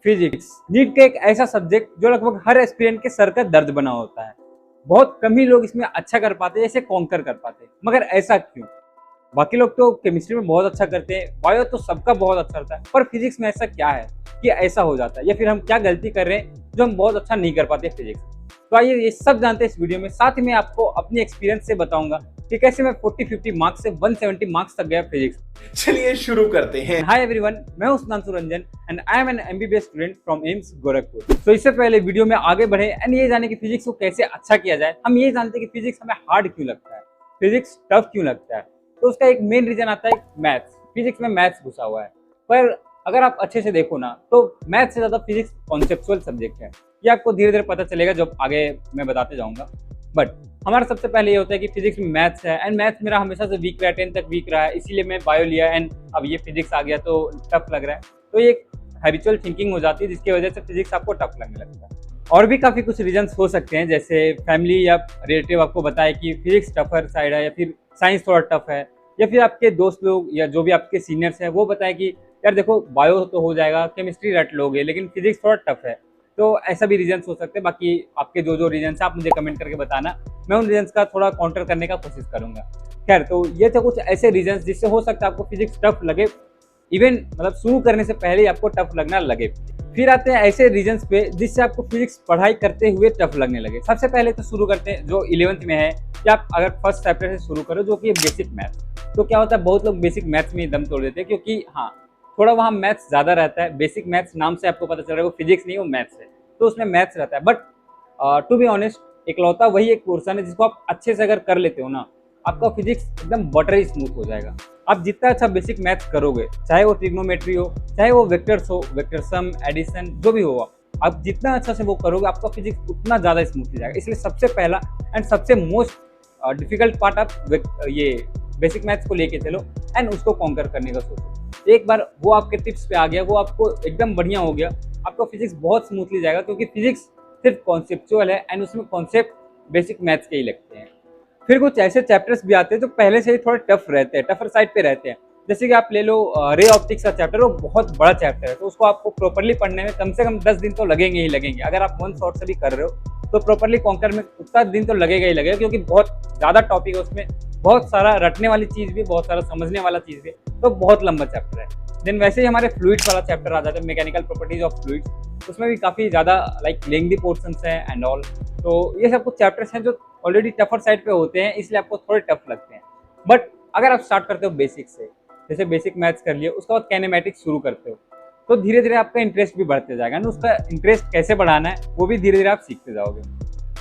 Physics NEET का एक ऐसा सब्जेक्ट जो लगभग हर एस्पिरेंट के सर का दर्द बना होता है। बहुत कम ही लोग इसमें अच्छा कर पाते हैं, इसे कॉन्कर कर पाते हैं। मगर ऐसा क्यों? बाकी लोग तो केमिस्ट्री में बहुत अच्छा करते हैं, बायो तो सबका बहुत अच्छा रहता है, पर फिजिक्स में ऐसा क्या है कि ऐसा हो जाता है, या फिर हम क्या गलती कर रहे हैं जो हम बहुत अच्छा नहीं कर पाते फिजिक्स। तो आइए ये सब जानते हैं इस वीडियो में। साथ ही मैं आपको अपनी एक्सपीरियंस से बताऊंगा कि कैसे मैं 40-50 मार्क्स से 170 मार्क्स तक गया फिजिक्स। चलिए शुरू करते हैं। हाय एवरीवन, मैं हूं Sudhanshu Ranjan and I am N MBBS student from AIIMS Gorakhpur. तो इससे पहले वीडियो में आगे बढ़े एंड ये जाने कि फिजिक्स को कैसे अच्छा किया जाए, हम ये जानते हैं कि फिजिक्स हमें हार्ड क्यों लगता है, फिजिक्स टफ क्यों लगता है। तो उसका एक मेन रीजन आता है मैथ्स। फिजिक्स में मैथ्स घुसा हुआ है, पर अगर आप अच्छे से देखो ना तो मैथ्स से ज्यादा फिजिक्स कॉन्सेप्चुअल सब्जेक्ट है। ये आपको धीरे धीरे पता चलेगा जब आगे मैं बताते जाऊंगा। बट हमारा सबसे पहले ये होता है कि फिजिक्स में मैथ्स है एंड मैथ्स मेरा हमेशा से वीक रहा है, 10 तक वीक रहा है, इसीलिए मैं बायो लिया एंड अब ये फिजिक्स आ गया तो टफ लग रहा है। तो ये एक हैबिचुअल थिंकिंग हो जाती है जिसकी वजह से फिजिक्स आपको टफ लगने लगता है। और भी काफ़ी कुछ रीजंस हो सकते हैं, जैसे फैमिली या रिलेटिव आपको बताए कि फिजिक्स टफर साइड है, या फिर साइंस थोड़ा टफ है, या फिर आपके दोस्त लोग या जो भी आपके सीनियर्स हैं वो बताए कि यार देखो बायो तो हो जाएगा, केमिस्ट्री रट लोगे, लेकिन फिजिक्स थोड़ा टफ है। तो ऐसा भी रीजंस हो सकते हैं। बाकी आपके जो जो रीजंस है आप मुझे कमेंट करके बताना, मैं उन रीजंस का थोड़ा काउंटर करने का कोशिश करूंगा। खैर, तो ये थे कुछ ऐसे रीजंस जिससे हो सकता है आपको फिजिक्स टफ लगे, इवन मतलब शुरू करने से पहले ही आपको टफ लगना लगे। फिर आते हैं ऐसे रीजंस पे जिससे आपको फिजिक्स पढ़ाई करते हुए टफ लगने लगे। सबसे पहले तो शुरू करते हैं जो 11th में है, या आप अगर फर्स्ट चैप्टर से शुरू करो जो कि बेसिक मैथ्स। तो क्या होता है, बहुत लोग बेसिक मैथ्स में ही दम तोड़ देते हैं, क्योंकि हाँ थोड़ा वहाँ मैथ्स ज़्यादा रहता है। बेसिक मैथ्स नाम से आपको पता चल रहा है वो फिजिक्स नहीं, वो मैथ्स है, तो उसमें मैथ्स रहता है। बट टू बी ऑनेस्ट इकलौता वही एक पोर्सन है जिसको आप अच्छे से अगर कर लेते हो ना, आपका फिजिक्स एकदम बटरी स्मूथ हो जाएगा। आप जितना अच्छा बेसिक मैथ्स करोगे, चाहे वो ट्रिग्नोमेट्री हो, चाहे वो वेक्टर्स हो, वेक्टर सम, एडिशन, जो भी हो, आप जितना अच्छा से वो करोगे आपका फिजिक्स उतना ज़्यादा स्मूथ हो जाएगा। इसलिए सबसे पहला एंड सबसे मोस्ट डिफिकल्ट पार्ट आप ये बेसिक मैथ्स को लेके चलो एंड उसको कॉन्कर करने का सोचो। एक बार वो आपके टिप्स पे आ गया, वो आपको एकदम बढ़िया हो गया, आपका फिजिक्स बहुत स्मूथली जाएगा, क्योंकि फिजिक्स सिर्फ कॉन्सेप्चुअल है एंड उसमें कॉन्सेप्ट बेसिक मैथ्स के ही लगते हैं। फिर कुछ ऐसे चैप्टर्स भी आते हैं जो पहले से ही थोड़े टफ रहते हैं, टफर साइड पे रहते हैं। जैसे कि आप ले लो रे ऑप्टिक्स का चैप्टर, वो बहुत बड़ा चैप्टर है, तो उसको आपको प्रॉपरली पढ़ने में कम से कम 10 दिन तो लगेंगे ही लगेंगे। अगर आप वन शॉट से भी कर रहे हो तो प्रॉपरली कॉन्कर में उतना दिन तो लगेगा ही लगेगा, क्योंकि बहुत ज़्यादा टॉपिक है उसमें, बहुत सारा रटने वाली चीज़ भी, बहुत सारा समझने वाला चीज़ भी, तो बहुत लंबा चैप्टर है। देन वैसे ही हमारे फ्लूइड्स वाला चैप्टर आ जाता है, मैकेनिकल प्रॉपर्टीज ऑफ फ्लूइड्स। उसमें भी काफ़ी ज़्यादा लाइक लेंथी पोर्शंस हैं एंड ऑल। तो ये सब कुछ चैप्टर्स हैं जो ऑलरेडी टफर साइड पे होते हैं, इसलिए आपको थोड़े टफ लगते हैं। बट अगर आप स्टार्ट करते हो बेसिक से, जैसे बेसिक मैथ्स कर लिए, उसके बाद कैनेमेटिक्स शुरू करते हो, तो धीरे धीरे आपका इंटरेस्ट भी बढ़ते जाएगा ना। उसका इंटरेस्ट कैसे बढ़ाना है वो भी धीरे धीरे आप सीखते जाओगे।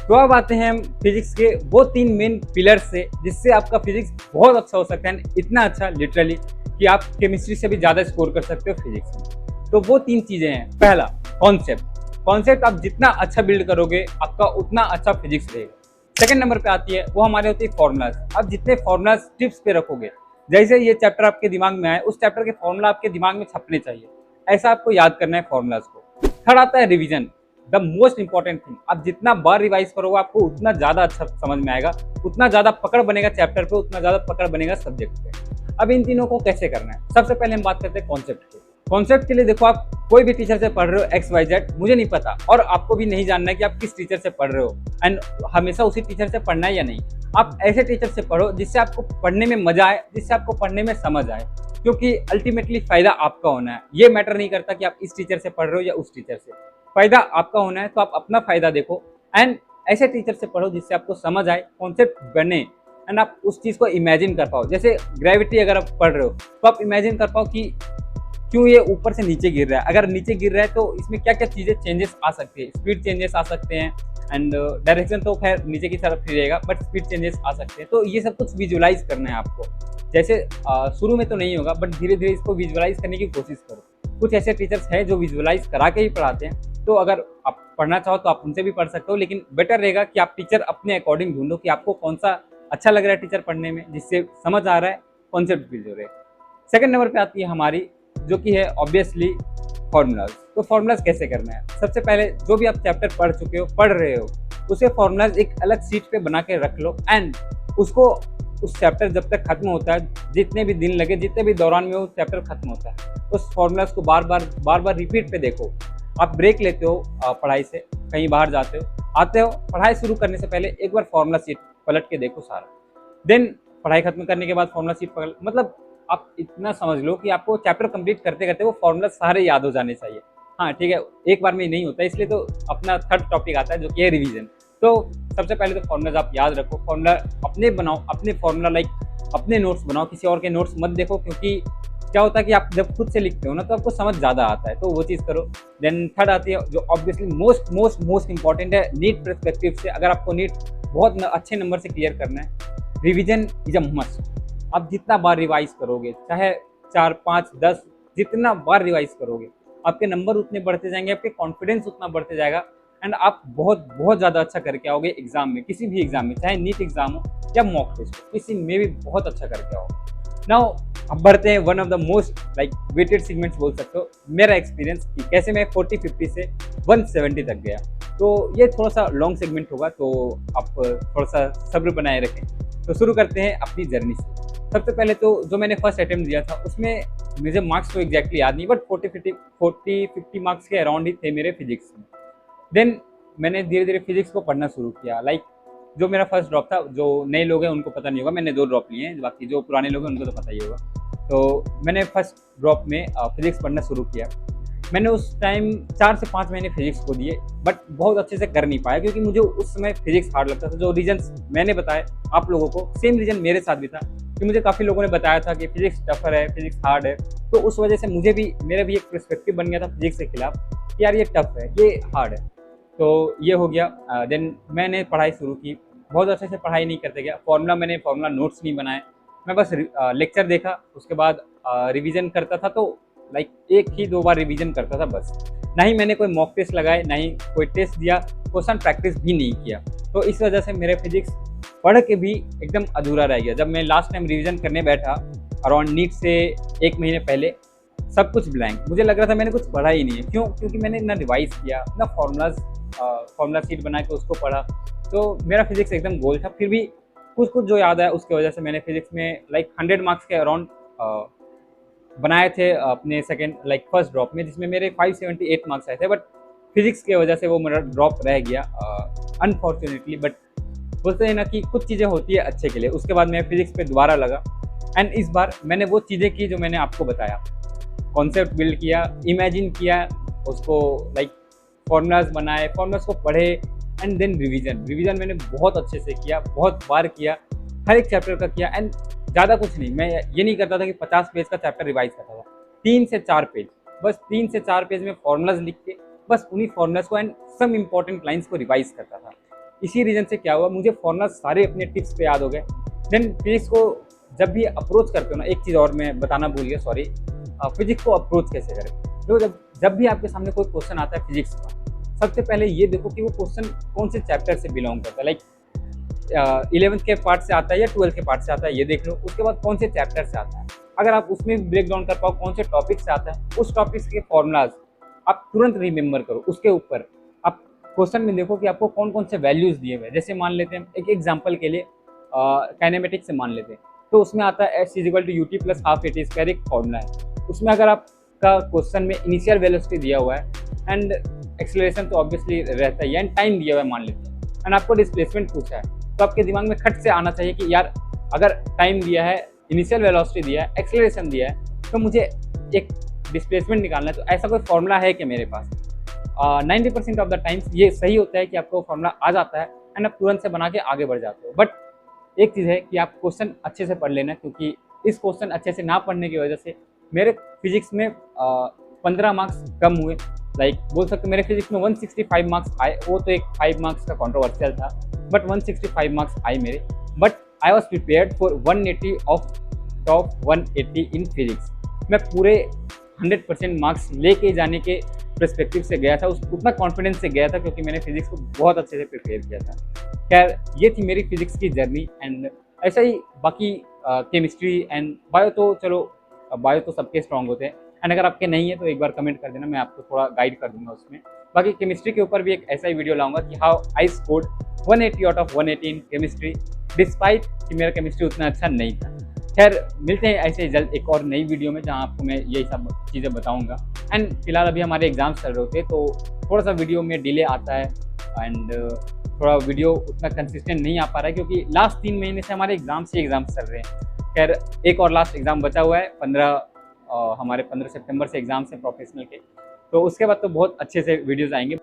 तो अब आते हैं हम फिजिक्स के वो 3 मेन पिलर्स से जिससे आपका फिजिक्स बहुत अच्छा हो सकता है, इतना अच्छा लिटरली कि आप केमिस्ट्री से भी ज़्यादा स्कोर कर सकते हो फिजिक्स में। तो वो 3 चीज़ें हैं। पहला, कॉन्सेप्ट आप जितना अच्छा बिल्ड करोगे आपका उतना अच्छा फिजिक्स रहेगा। सेकंड नंबर पे आती है वो हमारे होती है फॉर्मूलाज। आप जितने फॉर्मूलाज टिप्स पे रखोगे, जैसे ये चैप्टर आपके दिमाग में आए उस चैप्टर के फॉर्मूला आपके दिमाग में छपने चाहिए, ऐसा आपको याद करना है फॉर्मूलाज को। थर्ड आता है revision, the most important thing. आप जितना बार रिवाइज करोगे आपको उतना ज़्यादा अच्छा समझ में आएगा, उतना ज़्यादा पकड़ बनेगा चैप्टर पे, उतना ज़्यादा पकड़ बनेगा सब्जेक्ट पे। अब इन तीनों को कैसे करना है, सबसे पहले हम बात करते हैं कॉन्सेप्ट की। कॉन्सेप्ट के लिए देखो, आप कोई भी टीचर से पढ़ रहे हो XYZ, मुझे नहीं पता और आपको भी नहीं जानना है कि आप किस टीचर से पढ़ रहे हो एंड हमेशा उसी टीचर से पढ़ना है या नहीं। आप ऐसे टीचर से पढ़ो जिससे आपको पढ़ने में मजा आए, जिससे आपको पढ़ने में समझ आए, क्योंकि अल्टीमेटली फायदा आपका होना है। ये मैटर नहीं करता कि आप इस टीचर से पढ़ रहे हो या उस टीचर से, फायदा आपका होना है। तो आप अपना फायदा देखो एंड ऐसे टीचर से पढ़ो जिससे आपको समझ आए, कॉन्सेप्ट बने एंड आप उस चीज़ को इमेजिन कर पाओ। जैसे ग्रेविटी अगर आप पढ़ रहे हो तो आप इमेजिन कर पाओ कि क्यों ये ऊपर से नीचे गिर रहा है, अगर नीचे गिर रहा है तो इसमें क्या क्या चीज़ें चेंजेस आ सकती है, स्पीड चेंजेस आ सकते हैं एंड डायरेक्शन तो खैर नीचे की तरफ ही रहेगा, बट स्पीड चेंजेस आ सकते हैं। तो ये सब कुछ विजुअलाइज करना है आपको। जैसे शुरू में तो नहीं होगा, बट धीरे धीरे इसको विजुअलाइज करने की कोशिश करो। कुछ ऐसे टीचर्स हैं जो विजुअलाइज करा के ही पढ़ाते हैं, तो अगर आप पढ़ना चाहो तो आप उनसे भी पढ़ सकते हो, लेकिन बेटर रहेगा कि आप टीचर अपने अकॉर्डिंग ढूंढो कि आपको कौन सा अच्छा लग रहा है टीचर पढ़ने में, जिससे समझ आ रहा है, कॉन्सेप्ट भी जो रहे। सेकंड नंबर पे आती है हमारी जो कि है ऑब्वियसली फॉर्मूलाज। तो फॉर्मूलाज कैसे करना है, सबसे पहले जो भी आप चैप्टर पढ़ चुके हो, पढ़ रहे हो, उसे फॉर्मूलाज एक अलग सीट पे बना के रख लो एंड उसको उस चैप्टर जब तक खत्म होता है, जितने भी दिन लगे, जितने भी दौरान में वो चैप्टर खत्म होता है, उस फॉर्मूलाज को बार बार रिपीट पे देखो आप ब्रेक लेते हो पढ़ाई से, कहीं बाहर जाते हो, आते हो, पढ़ाई शुरू करने से पहले एक बार फॉर्मूला शीट पलट के देखो सारा, देन पढ़ाई खत्म करने के बाद फॉर्मूला शीट पकड़, मतलब आप इतना समझ लो कि आपको चैप्टर कंप्लीट करते करते वो फॉर्मूला सारे याद हो जाने चाहिए। हाँ ठीक है, एक बार में नहीं होता, इसलिए तो अपना थर्ड टॉपिक आता है जो कि है रिवीजन। तो सबसे पहले तो फॉर्मूलाज आप याद रखो, फॉर्मूला अपने बनाओ, अपने फॉर्मूला लाइक अपने नोट्स बनाओ, किसी और के नोट्स मत देखो, क्योंकि क्या होता है कि आप जब खुद से लिखते हो ना तो आपको समझ ज़्यादा आता है, तो वो चीज़ करो। देन थर्ड आती है जो obviously most most most important है, नीट पर्सपेक्टिव से अगर आपको नीट बहुत अच्छे नंबर से क्लियर करना है, रिवीजन इज अ मस्ट। आप जितना बार रिवाइज करोगे, चाहे 4, 5, 10 जितना बार रिवाइज करोगे, आपके नंबर उतने बढ़ते जाएंगे, आपके कॉन्फिडेंस उतना बढ़ते जाएगा, एंड आप बहुत बहुत ज़्यादा अच्छा करके आओगे एग्जाम में, किसी भी एग्जाम में, चाहे नीट एग्जाम हो या मॉक टेस्ट हो, किसी में भी बहुत अच्छा करके आओगे। नाउ अब बढ़ते हैं one of the most like weighted segments बोल सकते हो, मेरा एक्सपीरियंस कि कैसे मैं 40-50 से 170 तक गया। तो ये थोड़ा सा लॉन्ग सेगमेंट होगा, तो आप थोड़ा सा सब्र बनाए रखें। तो शुरू करते हैं अपनी जर्नी से। सबसे पहले तो जो मैंने फर्स्ट अटेम्प्ट दिया था उसमें मुझे मार्क्स तो एग्जैक्टली याद नहीं, बट 40-50 मार्क्स के अराउंड ही थे मेरे फिजिक्स में। देन मैंने धीरे धीरे फिजिक्स को पढ़ना शुरू किया। लाइक जो मेरा फर्स्ट ड्रॉप था, जो नए लोग हैं उनको पता नहीं होगा, मैंने 2 ड्रॉप लिए हैं, बाकी जो पुराने लोग हैं उनको तो पता ही होगा। तो मैंने फर्स्ट ड्रॉप में फिजिक्स पढ़ना शुरू किया। मैंने उस टाइम 4 से 5 महीने फिजिक्स को दिए, बट बहुत अच्छे से कर नहीं पाया, क्योंकि मुझे उस समय फिजिक्स हार्ड लगता था। जो रीजन्स मैंने बताए आप लोगों को, सेम रीजन मेरे साथ भी था कि मुझे काफ़ी लोगों ने बताया था कि फिजिक्स टफर है, फिजिक्स हार्ड है, तो उस वजह से मुझे भी मेरा भी एक पर्सपेक्टिव बन गया था फिजिक्स के खिलाफ कि यार ये टफ है, ये हार्ड है। तो ये हो गया। देन मैंने पढ़ाई शुरू की, बहुत अच्छे से पढ़ाई नहीं करते गया। मैंने फॉर्मूला नोट्स नहीं बनाए, मैं बस लेक्चर देखा, उसके बाद रिवीजन करता था, तो लाइक 1 ही 2 बार रिवीजन करता था बस। ना ही मैंने कोई मॉक टेस्ट लगाए, ना ही कोई टेस्ट दिया, क्वेश्चन प्रैक्टिस भी नहीं किया। तो इस वजह से मेरे फिजिक्स पढ़ के भी एकदम अधूरा रह गया। जब मैं लास्ट टाइम रिवीजन करने बैठा अराउंड नीट से 1 महीने पहले, सब कुछ ब्लैंक, मुझे लग रहा था मैंने कुछ पढ़ा ही नहीं है। क्यों? क्योंकि मैंने ना रिवाइज किया, ना फॉर्मूला शीट बना के उसको पढ़ा, तो मेरा फिजिक्स एकदम गोल था। फिर भी कुछ कुछ जो याद है उसकी वजह से मैंने फिजिक्स में लाइक 100 मार्क्स के अराउंड बनाए थे अपने फर्स्ट ड्रॉप में, जिसमें मेरे 578 मार्क्स आए थे। बट फिजिक्स की वजह से वो मेरा ड्रॉप रह गया अनफॉर्चुनेटली। बट बोलते हैं ना कि कुछ चीज़ें होती है अच्छे के लिए। उसके बाद मैं फिजिक्स पे दोबारा लगा, एंड इस बार मैंने वो चीज़ें की जो मैंने आपको बताया, कॉन्सेप्ट बिल्ड किया, इमेजिन किया उसको, लाइक फॉर्मूलाज बनाए, फॉर्मूलाज को पढ़े, एंड देन रिवीजन मैंने बहुत अच्छे से किया, बहुत बार किया, हर एक चैप्टर का किया। एंड ज़्यादा कुछ नहीं, मैं ये नहीं करता था कि 50 पेज का चैप्टर रिवाइज करता था, 3 से 4 पेज, बस 3 से 4 पेज में फॉर्मूलाज लिख के बस उन्हीं फॉर्मूलाज को एंड सम इंपॉर्टेंट लाइंस को रिवाइज करता था। इसी रीजन से क्या हुआ, मुझे फॉर्मूलाज सारे अपने टिप्स पे याद हो गए। देन फिजिक्स को जब भी अप्रोच करते हो ना, एक चीज़ और मैं बताना भूल गया, सॉरी, फिजिक्स को अप्रोच कैसे करें। तो जब भी आपके सामने कोई क्वेश्चन आता है फिजिक्स का, सबसे पहले ये देखो कि वो क्वेश्चन कौन से चैप्टर से बिलोंग करता है। लाइक 11th के पार्ट से आता है या 12th के पार्ट से आता है, ये देख लो। उसके बाद कौन से चैप्टर से आता है, अगर आप उसमें ब्रेक डाउन कर पाओ कौन से टॉपिक से आता है, उस टॉपिक्स के फॉर्मूलाज आप तुरंत रिमेंबर करो। उसके ऊपर आप क्वेश्चन में देखो कि आपको कौन कौन से वैल्यूज दिए हुए हैं। जैसे मान लेते हैं एक एग्जाम्पल के लिए काइनेमेटिक्स से मान लेते हैं, तो उसमें आता है s = ut + ½ at² एक फॉर्मूला है। उसमें अगर आपका क्वेश्चन में इनिशियल वेलोसिटी दिया हुआ है एंड एक्सेलरेशन तो ऑब्वियसली रहता है, एंड टाइम दिया हुआ है मान लेते हैं, एंड आपको डिस्प्लेसमेंट पूछा है, तो आपके दिमाग में खट से आना चाहिए कि यार अगर टाइम दिया है, इनिशियल वेलोसिटी दिया है, एक्सेलरेशन दिया है, तो मुझे एक डिस्प्लेसमेंट निकालना है। तो ऐसा कोई फॉर्मूला है कि मेरे पास 90% ऑफ द टाइम्स ये सही होता है कि आपको फॉर्मूला आ जाता है एंड आप तुरंत से बना के आगे बढ़ जाते हो। बट एक चीज़ है कि आप क्वेश्चन अच्छे से पढ़ लेना, क्योंकि इस क्वेश्चन अच्छे से ना पढ़ने की वजह से मेरे फिजिक्स में 15 मार्क्स कम हुए। लाइक बोल सकते मेरे फिजिक्स में 165 मार्क्स आए, वो तो एक 5 मार्क्स का कॉन्ट्रोवर्शियल था, बट 165 मार्क्स आए मेरे। But I was prepared for 180 of top 180 in physics. मैं पूरे 100% मार्क्स लेके जाने के पर्सपेक्टिव से गया था, उतना कॉन्फिडेंस से गया था, क्योंकि मैंने फिजिक्स को बहुत अच्छे से प्रिपेयर किया था। खैर ये थी मेरी फिजिक्स की जर्नी। एंड ऐसा ही बाकी केमिस्ट्री एंड बायो, तो चलो बायो तो सबके स्ट्रॉन्ग होते हैं, एंड अगर आपके नहीं है तो एक बार कमेंट कर देना, मैं आपको थोड़ा गाइड कर दूंगा उसमें। बाकी केमिस्ट्री के ऊपर भी एक ऐसा ही वीडियो लाऊंगा कि how I scored 180 out of 180 in chemistry, despite कि मेरा केमिस्ट्री उतना अच्छा नहीं था। खैर मिलते हैं ऐसे ही जल्द एक और नई वीडियो में, जहाँ आपको मैं यही सब चीज़ें बताऊँगा। एंड फिलहाल अभी हमारे एग्जाम्स चल रहे होते हैं, तो थोड़ा सा वीडियो में डिले आता है एंड थोड़ा वीडियो उतना कंसिस्टेंट नहीं आ पा रहा है, क्योंकि लास्ट 3 महीने से हमारे एग्जाम्स चल रहे हैं। खैर एक और लास्ट एग्ज़ाम बचा हुआ है, हमारे 15 सितंबर से एग्ज़ाम्स हैं प्रोफेशनल के, तो उसके बाद तो बहुत अच्छे से वीडियोज़ आएंगे।